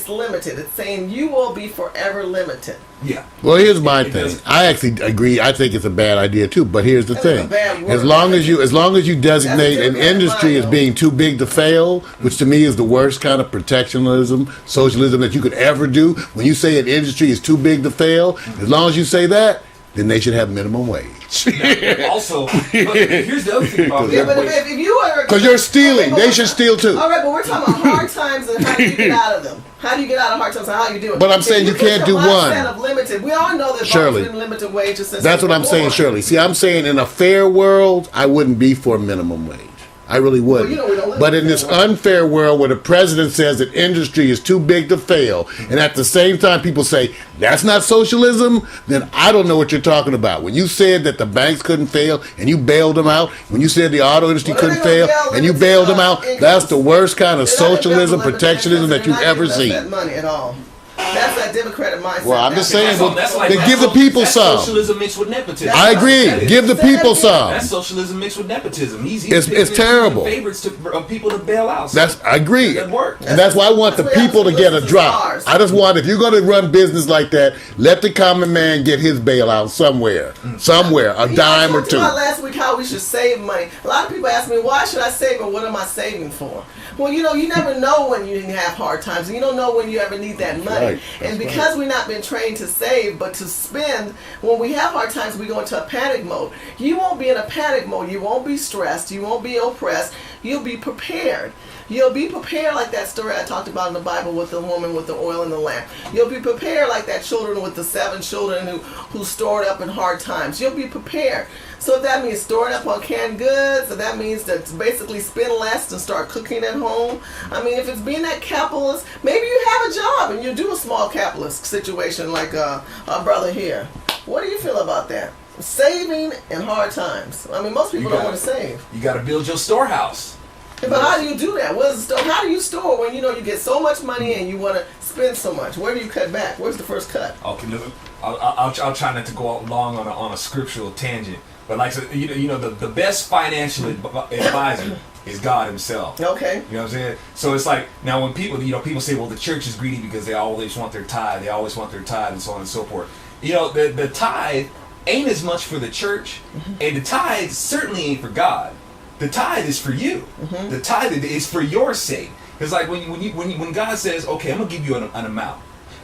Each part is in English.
it's limited. It's saying you will be forever limited. Yeah. Well, here's my thing. I actually agree. I think it's a bad idea too. But here's the thing: as long as you designate an industry as being too big to fail, which to me is the worst kind of protectionism, socialism that you could ever do. When you say an industry is too big to fail, as long as you say that, then they should have minimum wage. Also, but here's the other thing about if you are, because you're stealing, they should steal too. All right, but we're talking about hard times and how do you get out of them? How do you get out of hard times and how you do it? But I'm saying you can't do one. Of limited, we all know that Shirley, been limited wages since that's what I'm saying, Shirley. See, I'm saying in a fair world, I wouldn't be for minimum wage. I really wouldn't. Well, but in this unfair world where the president says that industry is too big to fail, and at the same time people say, that's not socialism, then I don't know what you're talking about. When you said that the banks couldn't fail and you bailed them out, when you said the auto industry couldn't fail and you bailed them out, that's the worst kind of socialism, protectionism that you've ever seen. That money at all. That's that Democratic mindset. Well, I'm just saying, then give the people some. Socialism mixed with nepotism. I agree. Give the people some. That's socialism mixed with nepotism. It's terrible. Favorites of people to bail out. I agree. That work. And that's why I want the people to get a drop. I just want, if you're going to run business like that, let the common man get his bailout somewhere, a dime or two. I talked about last week how we should save money. A lot of people ask me, why should I save or what am I saving for? Well, you never know when you have hard times. You don't know when you ever need that money. Right. And because we've not been trained to save, but to spend, when we have hard times, we go into a panic mode. You won't be in a panic mode. You won't be stressed. You won't be oppressed. You'll be prepared. You'll be prepared like that story I talked about in the Bible with the woman with the oil in the lamp. You'll be prepared like that children with the 7 children who stored up in hard times. You'll be prepared. So if that means storing up on canned goods, if that means to basically spend less and start cooking at home. I mean, if it's being that capitalist, maybe you have a job and you do a small capitalist situation like our brother here. What do you feel about that? Saving in hard times. I mean, most people don't want to save. You got to build your storehouse. But how do you do that? How do you store when you get so much money and you want to spend so much? Where do you cut back? Where's the first cut? Okay, I'll try not to go out long on a scriptural tangent, but the best financial advisor is God Himself. Okay. You know what I'm saying? So it's like now when people say, well, the church is greedy because they always want their tithe, and so on and so forth. The tithe ain't as much for the church, and the tithe certainly ain't for God. The tithe is for you. Mm-hmm. The tithe is for your sake. It's like when God says, okay, I'm gonna give you an amount.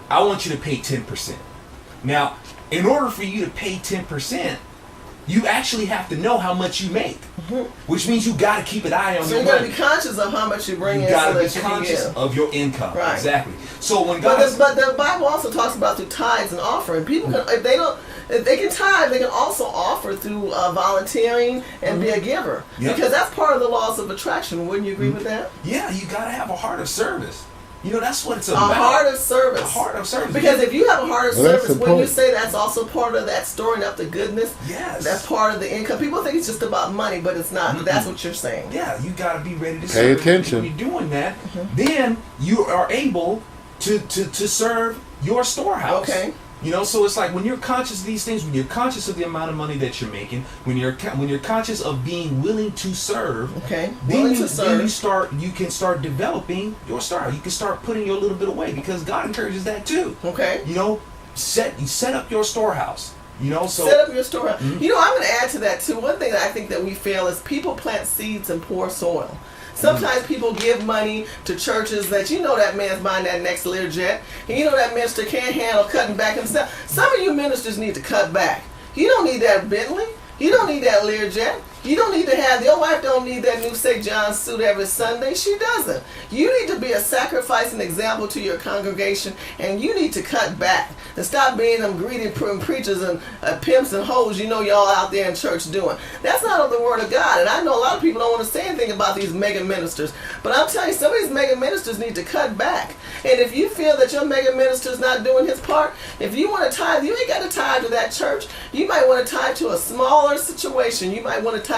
I want you to pay 10%. Now, in order for you to pay 10%, you actually have to know how much you make, which means you got to keep an eye on your money. So you got to be conscious of how much you bring in. You got to be conscious of your income. Right. Exactly. So when God, but the Bible also talks about through tithes and offering. People can, if they can tithe, they can also offer through volunteering and be a giver, because that's part of the laws of attraction. Wouldn't you agree with that? Yeah, you got to have a heart of service. That's what it's about. A heart of service. A heart of service. Because if you have a heart of service, when you say that's also part of that storing up the goodness, yes, that's part of the income. People think it's just about money, but it's not. Mm-hmm. That's what you're saying. Yeah, you got to be ready to serve. Pay attention. When you're doing that, then you are able to serve your storehouse. Okay. So it's like when you're conscious of these things, when you're conscious of the amount of money that you're making, when you're conscious of being willing to serve, then you can start developing your storehouse. You can start putting your little bit away, because God encourages that too. Okay. Set up your storehouse. Set up your storehouse. Mm-hmm. I'm going to add to that too. One thing that I think that we fail is people plant seeds in poor soil. Sometimes people give money to churches that that man's buying that next Learjet, and that minister can't handle cutting back himself. Some of you ministers need to cut back. You don't need that Bentley. You don't need that Learjet. You don't need to have, your wife don't need that new St. John suit every Sunday. She doesn't. You need to be a sacrificing example to your congregation, and you need to cut back and stop being them greedy preachers and pimps and hoes y'all out there in church doing. That's not of the Word of God. And I know a lot of people don't want to say anything about these mega ministers, but I'm telling you, some of these mega ministers need to cut back. And if you feel that your mega minister's not doing his part, if you want to tithe, you ain't got to tithe to that church. You might want to tithe to a smaller situation. You might want to tithe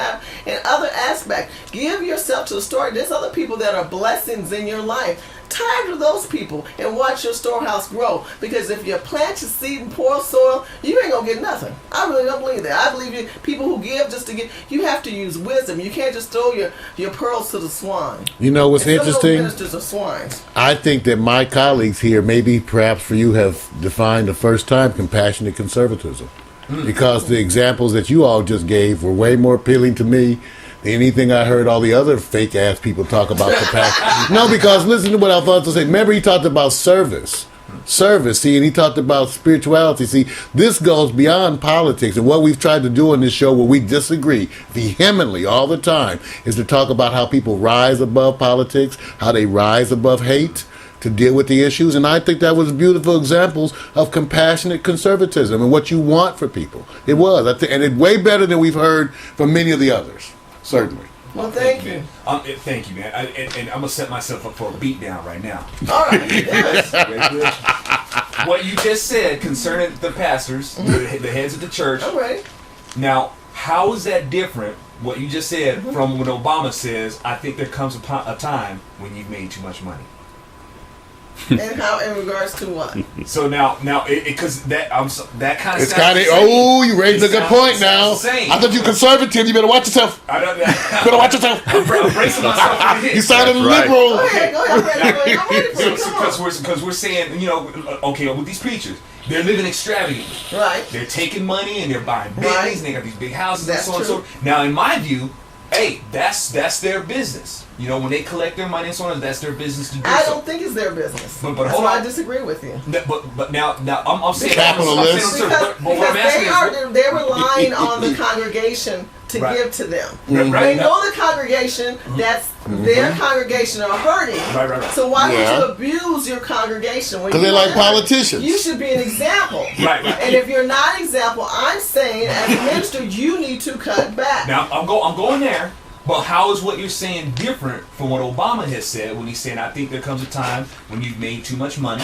in other aspects. Give yourself to the story. There's other people that are blessings in your life. tithe to those people and watch your storehouse grow. Because if you plant your seed in poor soil, you ain't gonna get nothing. I really don't believe that. I believe people who give just to give, you have to use wisdom. You can't just throw your pearls to the swine. You know what's And some of those interesting? ministers are swines. I think that my colleagues here, maybe perhaps for you, have defined the first time compassionate conservatism. Because the examples that you all just gave were way more appealing to me than anything I heard all the other fake ass people talk about compassion. No, because listen to what I thought to say. Remember, he talked about service. See, and he talked about spirituality. See, this goes beyond politics, and what we've tried to do on this show, where we disagree vehemently all the time, is to talk about how people rise above politics, how they rise above hate to deal with the issues. And I think that was beautiful examples of compassionate conservatism and what you want for people. It was, and it's way better than we've heard from many of the others, certainly. Well, thank you. Thank you, man. And I'm gonna set myself up for a beat down right now. All right. Yes. What you just said concerning the pastors, the heads of the church. All right. Now, how is that different? What you just said from when Obama says, "I think there comes a time when you've made too much money." And how, in regards to what? So now, because that kind of It's kind of, oh, you raised a good point now. I thought you conservative. You better watch yourself. I don't know. Better watch yourself. I'm bracing myself for the hit. You sounded That's right. liberal. Go ahead. I'm ready for it. Come on. Because we're saying, okay, with these preachers, they're living extravagantly. Right. They're taking money and they're buying Right. Bentleys and they got these big houses That's and so on and so forth. Now, in my view, hey, that's their business. When they collect their money and so on, that's their business to do. I so. don't think it's their business. But That's hold why on. I disagree with you. But now I'm saying Capitalist. but what I'm asking is, They're relying on the congregation to Right. give to them. Right. They know the congregation, that's their congregation are hurting. Right. So why Yeah. would you abuse your congregation? Because they're like politicians. You should be an example. Right. And if you're not an example, I'm saying as a minister, you need to cut back. now I'm going there. But how is what you're saying different from what Obama has said when he's saying, I think there comes a time when you've made too much money.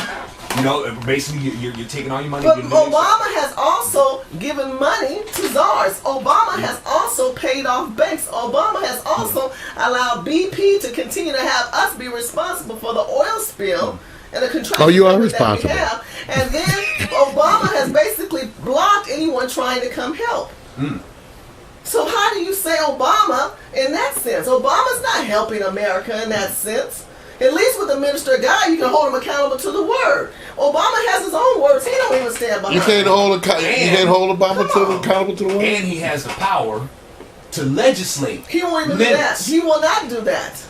Basically you're taking all your money. But Obama has also given money to czars. Obama has also paid off banks. Obama has also allowed BP to continue to have us be responsible for the oil spill and the contraction. Oh, you are that we responsible. have. And then Obama has basically blocked anyone trying to come help. So how do you say Obama in that sense? Obama's not helping America in that sense. At least with the minister guy, you can hold him accountable to the word. Obama has his own words. He don't even stand behind. You can't hold Obama accountable to the one. And he has the power to legislate. He won't even do that. He will not do that.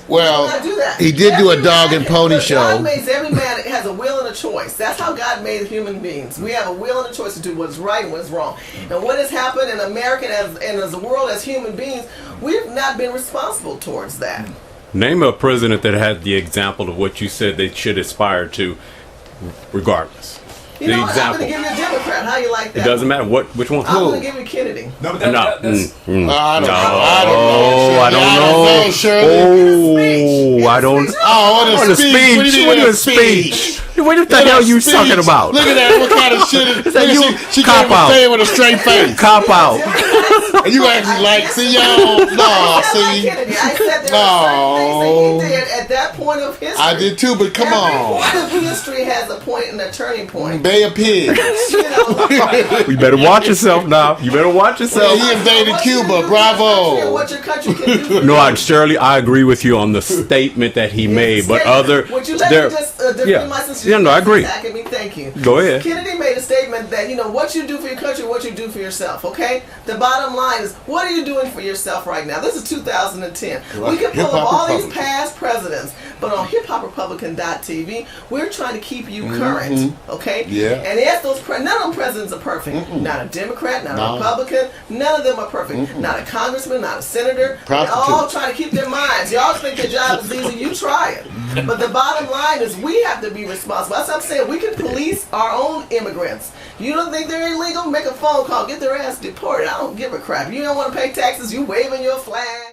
Well, He will not do that. he did do a Every dog man and pony God show. makes every man has a will and a choice. That's how God made human beings. We have a will and a choice to do what's right and what's wrong. And what has happened in America and as a world, as human beings, we've not been responsible towards that. Name a president that had the example of what you said they should aspire to, regardless. You The know what? I'm example. going to give you a Democrat. How you like that? It doesn't matter which one. I'm going to give you Kennedy. No, but No. that's I don't know. I don't know. Shirley. Oh, I don't. Oh, what a speech. What do you mean What a a speech? What the hell you Speech. talking about? Look at that. What kind of shit is that? You she cop came out. saying with a straight face. Cop out. And you actually like, see, y'all? No, I said like see. Kennedy. I said there No. are certain things that he did at that point of history. I did too, but come Every on. point of history has a point and a turning point. Bay of Pigs. You know, You better watch yourself now. You better watch yourself. He invaded what you Cuba. do for your country and Bravo. what your country can do. No, Shirley, I agree with you on the statement that he made, but other Would you let there. me just defend yeah. my sister? Yeah, no, I agree. Attacking me, thank you. Go ahead. Kennedy made a statement that what you do for your country, what you do for yourself. Okay. The bottom line is, what are you doing for yourself right now? This is 2010. We can pull up all these past presidents, but on hiphoprepublican.tv, we're trying to keep you current. Okay. Yeah. And yes, none of them presidents are perfect. Not a Democrat, not a Republican. None of them are perfect. Not a congressman, not a senator. They're all trying to keep their minds. Y'all think their job is easy. You try it. But the bottom line is we have to be responsible. That's what I'm saying. We can police our own immigrants. You don't think they're illegal? Make a phone call. Get their ass deported. I don't give a crap. You don't want to pay taxes. You waving your flag.